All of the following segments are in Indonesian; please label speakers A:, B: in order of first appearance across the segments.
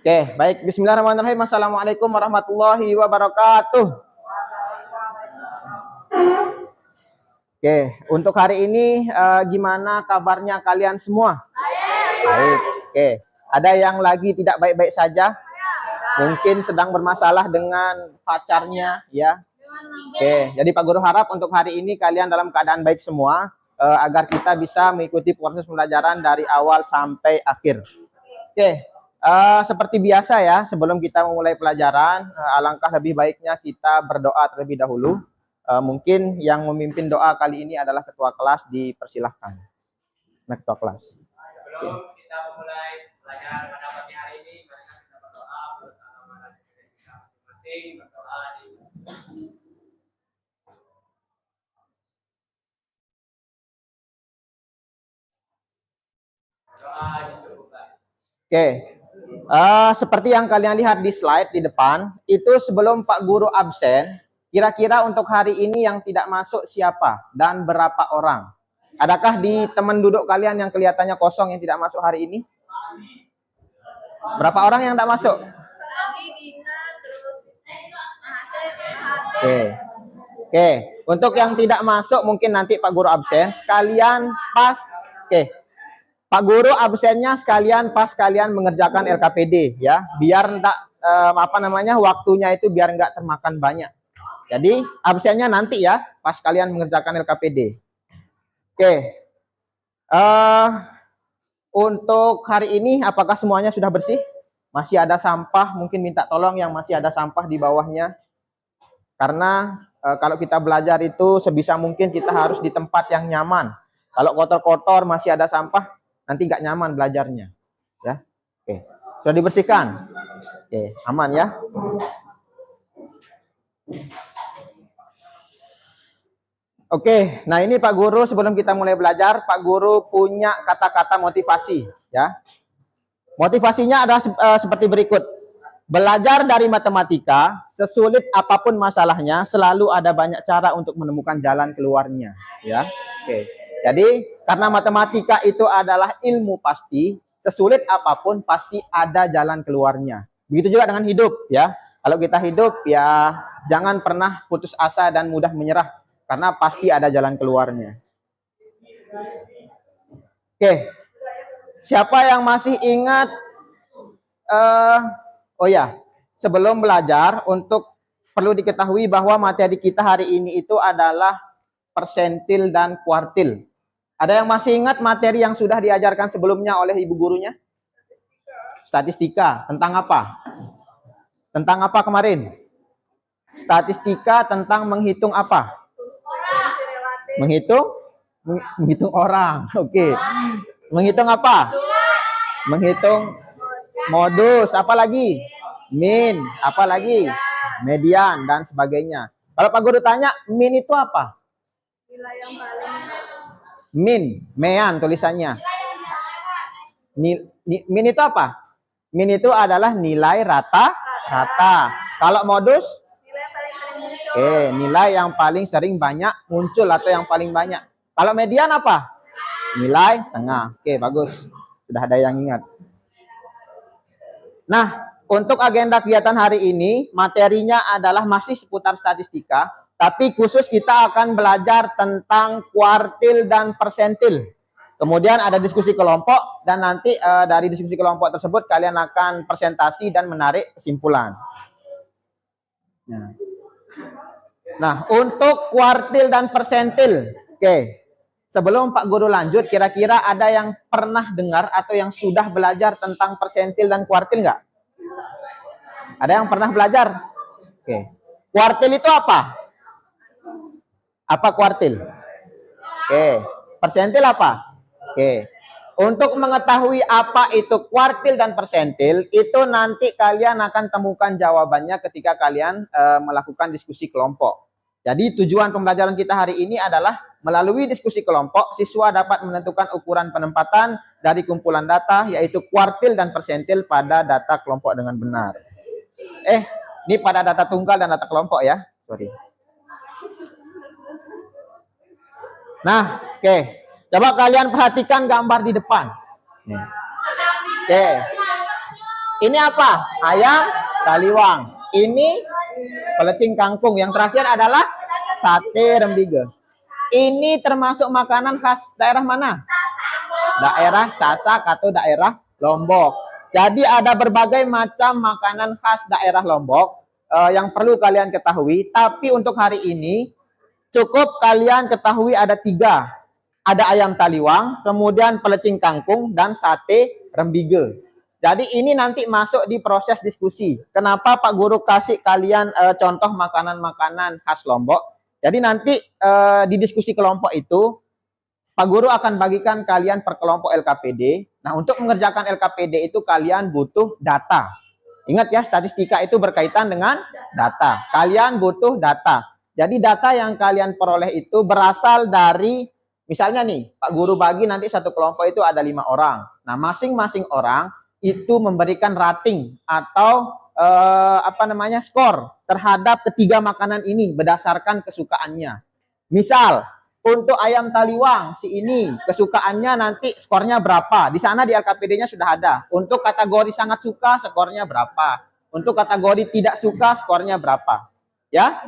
A: Oke, baik. Bismillahirrahmanirrahim. Assalamualaikum warahmatullahi wabarakatuh. Oke, untuk hari ini gimana kabarnya kalian semua? Baik. Oke, ada yang lagi tidak baik-baik saja? Mungkin sedang bermasalah dengan pacarnya, ya. Oke, jadi Pak Guru harap untuk hari ini kalian dalam keadaan baik semua, agar kita bisa mengikuti proses pembelajaran dari awal sampai akhir. Oke, seperti biasa ya, sebelum kita memulai pelajaran, alangkah lebih baiknya kita berdoa terlebih dahulu. Mungkin yang memimpin doa kali ini adalah ketua kelas, dipersilahkan. Nah, ketua kelas.
B: Sebelum kita memulai pelajaran pada pagi hari ini, mari kita berdoa bersama kita masing-masing berdoa di doa dicukupkan.
A: Oke, seperti yang kalian lihat di slide di depan, itu sebelum Pak Guru absen, kira-kira untuk hari ini yang tidak masuk siapa dan berapa orang? Adakah di teman duduk kalian yang kelihatannya kosong yang tidak masuk hari ini? Berapa orang yang tidak masuk? Oke. Untuk yang tidak masuk mungkin nanti Pak Guru absen, sekalian pas. Oke. Pak Guru absennya sekalian pas kalian mengerjakan LKPD ya, biar enggak waktunya itu biar enggak termakan banyak. Jadi absennya nanti ya, pas kalian mengerjakan LKPD. Oke. Untuk hari ini apakah semuanya sudah bersih? Masih ada sampah, mungkin minta tolong yang masih ada sampah di bawahnya. Karena kalau kita belajar itu sebisa mungkin kita harus di tempat yang nyaman. Kalau kotor-kotor masih ada sampah, nanti nggak nyaman belajarnya. Ya, oke. Sudah dibersihkan? Oke, aman ya. Oke, nah ini Pak Guru sebelum kita mulai belajar, Pak Guru punya kata-kata motivasi, ya. Motivasinya ada seperti berikut. Belajar dari matematika, sesulit apapun masalahnya, selalu ada banyak cara untuk menemukan jalan keluarnya, ya. Oke. Jadi, karena matematika itu adalah ilmu pasti, sesulit apapun pasti ada jalan keluarnya. Begitu juga dengan hidup, ya. Kalau kita hidup, ya jangan pernah putus asa dan mudah menyerah, karena pasti ada jalan keluarnya. Oke. Siapa yang masih ingat oh ya, sebelum belajar, untuk perlu diketahui bahwa materi kita hari ini itu adalah persentil dan kuartil. Ada yang masih ingat materi yang sudah diajarkan sebelumnya oleh ibu gurunya? Statistika. Tentang apa? Tentang apa kemarin? Statistika tentang menghitung apa? Menghitung orang. Oke. Menghitung apa? Menghitung modus, apa lagi? Min, apa lagi? Median, dan sebagainya. Kalau Pak Guru tanya, min itu apa? Nilai yang paling. Min, mean tulisannya. Min itu apa? Min itu adalah nilai rata-rata. Kalau modus? Nilai yang paling sering banyak muncul atau yang paling banyak. Kalau median apa? Nilai tengah. Oke, bagus. Sudah ada yang ingat. Nah, untuk agenda kegiatan hari ini, materinya adalah masih seputar statistika, tapi khusus kita akan belajar tentang kuartil dan persentil. Kemudian ada diskusi kelompok, dan nanti dari diskusi kelompok tersebut kalian akan presentasi dan menarik kesimpulan. Nah, untuk kuartil dan persentil, oke. Sebelum Pak Guru lanjut, kira-kira ada yang pernah dengar atau yang sudah belajar tentang persentil dan kuartil nggak? Ada yang pernah belajar? Oke. Kuartil itu apa? Apa kuartil? Oke. Persentil apa? Oke. Untuk mengetahui apa itu kuartil dan persentil, itu nanti kalian akan temukan jawabannya ketika kalian melakukan diskusi kelompok. Jadi tujuan pembelajaran kita hari ini adalah melalui diskusi kelompok, siswa dapat menentukan ukuran penempatan dari kumpulan data, yaitu kuartil dan persentil pada data kelompok dengan benar. Ini pada data tunggal dan data kelompok ya. Sorry. Nah, oke. Coba kalian perhatikan gambar di depan. Oke. Ini apa? Ayam taliwang. Ini pelecing kangkung. Yang terakhir adalah sate rembige. Ini termasuk makanan khas daerah mana? Daerah Sasak atau daerah Lombok. Jadi ada berbagai macam makanan khas daerah Lombok yang perlu kalian ketahui. Tapi untuk hari ini cukup kalian ketahui ada 3. Ada ayam taliwang, kemudian pelecing kangkung, dan sate rembige. Jadi ini nanti masuk di proses diskusi. Kenapa Pak Guru kasih kalian contoh makanan-makanan khas Lombok? Jadi nanti di diskusi kelompok itu Pak Guru akan bagikan kalian per kelompok LKPD. Nah, untuk mengerjakan LKPD itu kalian butuh data. Ingat ya, statistika itu berkaitan dengan data. Kalian butuh data. Jadi data yang kalian peroleh itu berasal dari, misalnya nih, Pak Guru bagi nanti satu kelompok itu ada 5 orang. Nah, masing-masing orang itu memberikan rating atau skor terhadap ketiga makanan ini berdasarkan kesukaannya. Misal, untuk ayam taliwang, si ini kesukaannya nanti skornya berapa? Di sana di LKPD-nya sudah ada. Untuk kategori sangat suka, skornya berapa? Untuk kategori tidak suka, skornya berapa? Ya.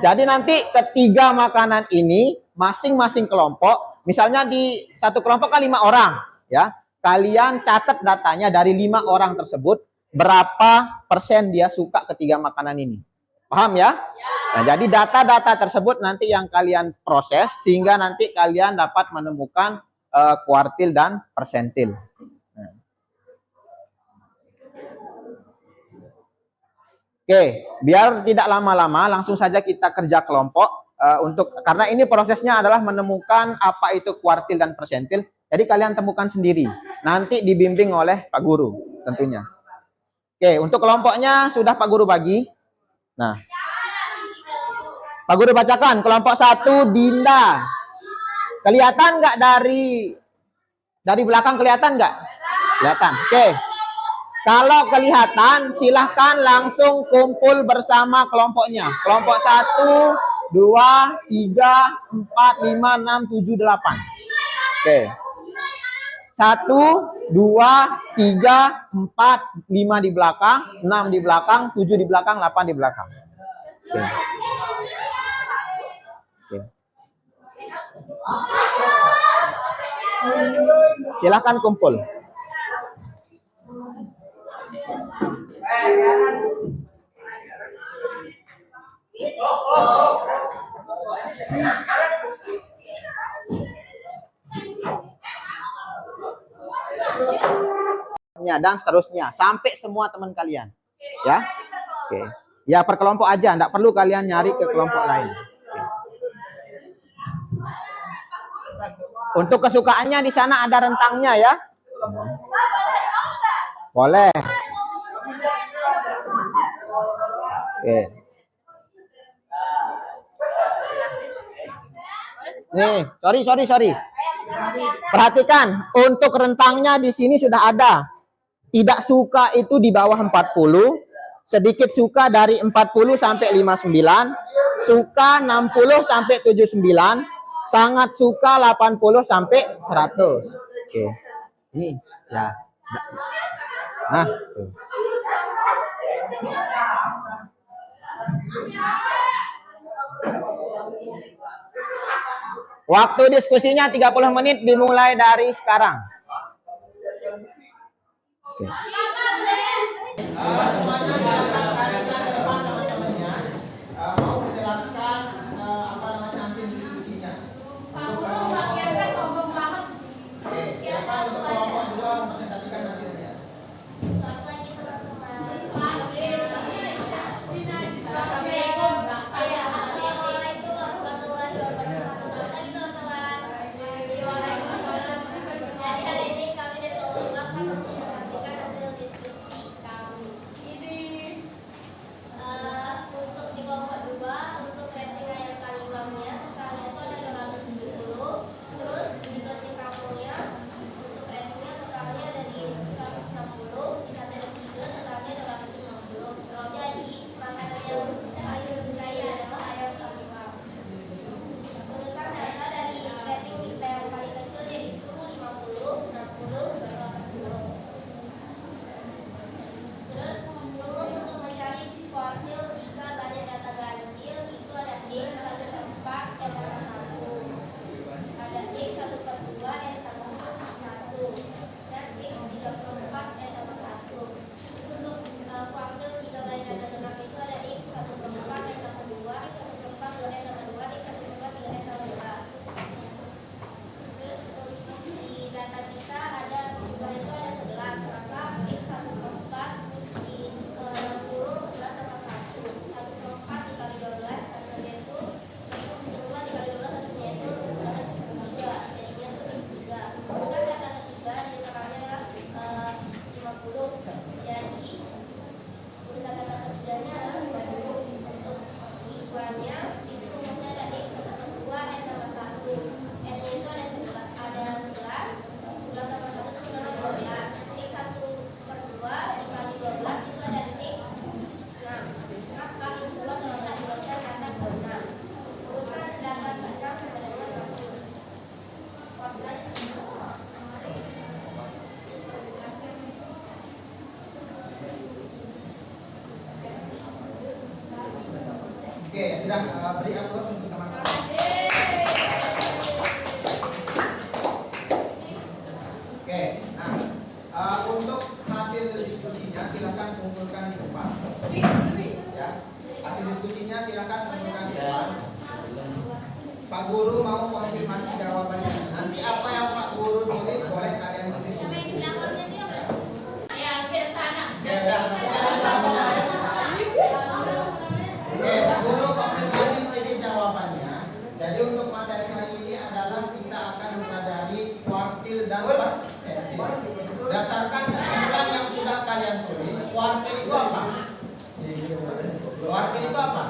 A: Jadi nanti ketiga makanan ini masing-masing kelompok, misalnya di satu kelompok kan 5 orang, ya. Kalian catat datanya dari 5 orang tersebut, berapa persen dia suka ketiga makanan ini. Paham ya? Nah, jadi data-data tersebut nanti yang kalian proses sehingga nanti kalian dapat menemukan kuartil dan persentil. Nah. Oke, biar tidak lama-lama langsung saja kita kerja kelompok karena ini prosesnya adalah menemukan apa itu kuartil dan persentil. Jadi kalian temukan sendiri. Nanti dibimbing oleh Pak Guru tentunya. Oke, untuk kelompoknya sudah Pak Guru bagi. Nah, Pak Guru bacakan kelompok 1 Dinda. Kelihatan nggak dari belakang kelihatan nggak? Kelihatan. Oke. Kalau kelihatan silahkan langsung kumpul bersama kelompoknya. Kelompok 1, 2, 3, 4, 5, 6, 7, 8. Oke. 1, 2, 3, 4, 5 di belakang, 6 di belakang, 7 di belakang, 8 di belakang. Oke. Oke. Silakan kumpul. Dan seterusnya sampai semua teman kalian, ya. Oke. Ya per kelompok aja, enggak perlu kalian nyari ke kelompok lain. Oke. Untuk kesukaannya di sana ada rentangnya ya. Boleh. Oke. Nih, sorry. Perhatikan, untuk rentangnya di sini sudah ada. Tidak suka itu di bawah 40, sedikit suka dari 40 sampai 59, suka 60 sampai 79, sangat suka 80 sampai 100. Oke. Ini ya. Nah, tuh. Waktu diskusinya 30 menit dimulai dari sekarang. Oke. Mau menjelaskan hasil diskusinya. Oke, siapa untuk kelompok 2 mempresentasikan hasilnya? dah beri aplaus untuk teman-teman. Oke, nah untuk hasil diskusinya silakan kumpulkan di depan. Ya, hasil diskusinya silakan kumpulkan di depan. Pak Guru mau konfirmasi jawabannya. Nanti apa yang Pak Guru tulis boleh kalian tulis. Ya, udah, nanti kalian tulisnya. Oke, Pak Guru konfirmasi sedikit jawabannya. Jadi untuk materi hari ini adalah kita akan mempelajari kuartil dan persentil. Berdasarkan kesimpulan yang sudah kalian tulis, kuartil itu apa? Kuartil itu apa?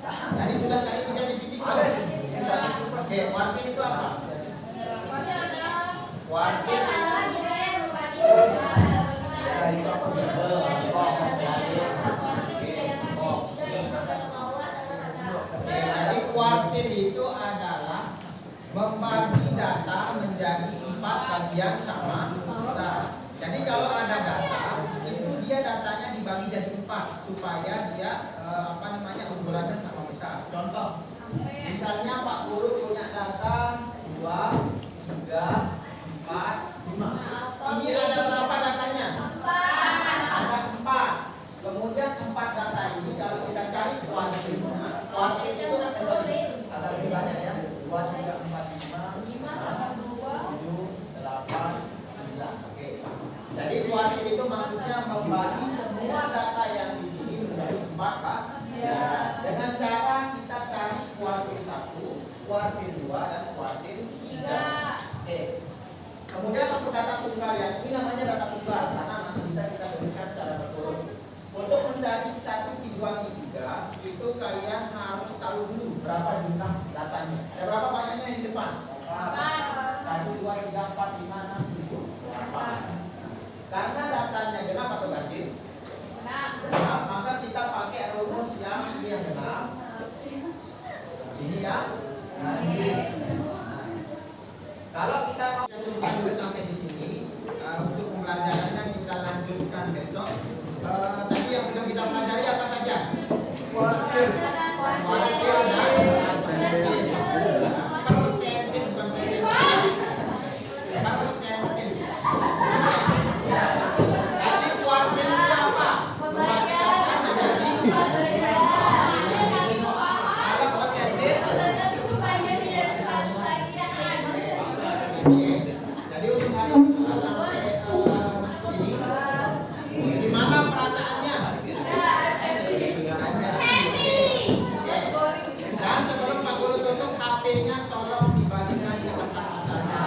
A: Tadi sudah cari 3 titik. Oke, kuartil itu apa? Kuartil jadi kuartil itu adalah membagi data menjadi 4 bagian sama besar. Jadi kalau ada data, itu dia datanya dibagi jadi 4 supaya dia ukurannya sama besar. Contoh, misalnya Pak Guru punya data 2, 3, 4, 5. Ini ada berapa datanya? Ada 4. Kemudian 4 data ini kalau kita cari kuartilnya, kuartil itu agak lebih banyak ya. 2, 3, 4, 5, 6, 7, 8, 9. Oke. Jadi kuartil itu maksudnya membagi semua data yang di sini menjadi 4 Pak. Ya. Dengan cara kita cari kuartil 1, kuartil 2, dan kuartil 3. Oke. Kemudian untuk data tunggal ya, ini namanya data tunggal karena masih bisa kita tuliskan secara berurut. Untuk mencari Q1, Q2, Q3 itu kalian harus tahu dulu berapa jumlah datanya. Ada berapa banyaknya yang di depan? 1, 2, 3, 4, 5, 6, 7, 8. Karena datanya genap atau ganjil? Genap, maka kita pakai rumus yang ini yang genap, ini yang ganjil. Kalau kita mau sampai di sini, untuk pembelajarannya kita lanjutkan besok. Tadi yang sudah kita pelajari apa saja? Kuartil dan persentil. Persentil bukan persentil. Persentil. Jadi kuartil itu apa? Membagi data menjadi. Kalau persentil. Jadi untuk hari ini kita sampai ini. Gimana perasaannya? Dan sebelum Pak Guru tutup, HP-nya tolong dibalikan ke tempat asalnya.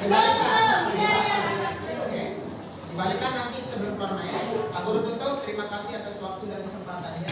A: Dibalikan. Oke. Dibalikan nanti sebelum keluar main. Pak Guru tutup. Terima kasih atas waktu dan kesempatannya.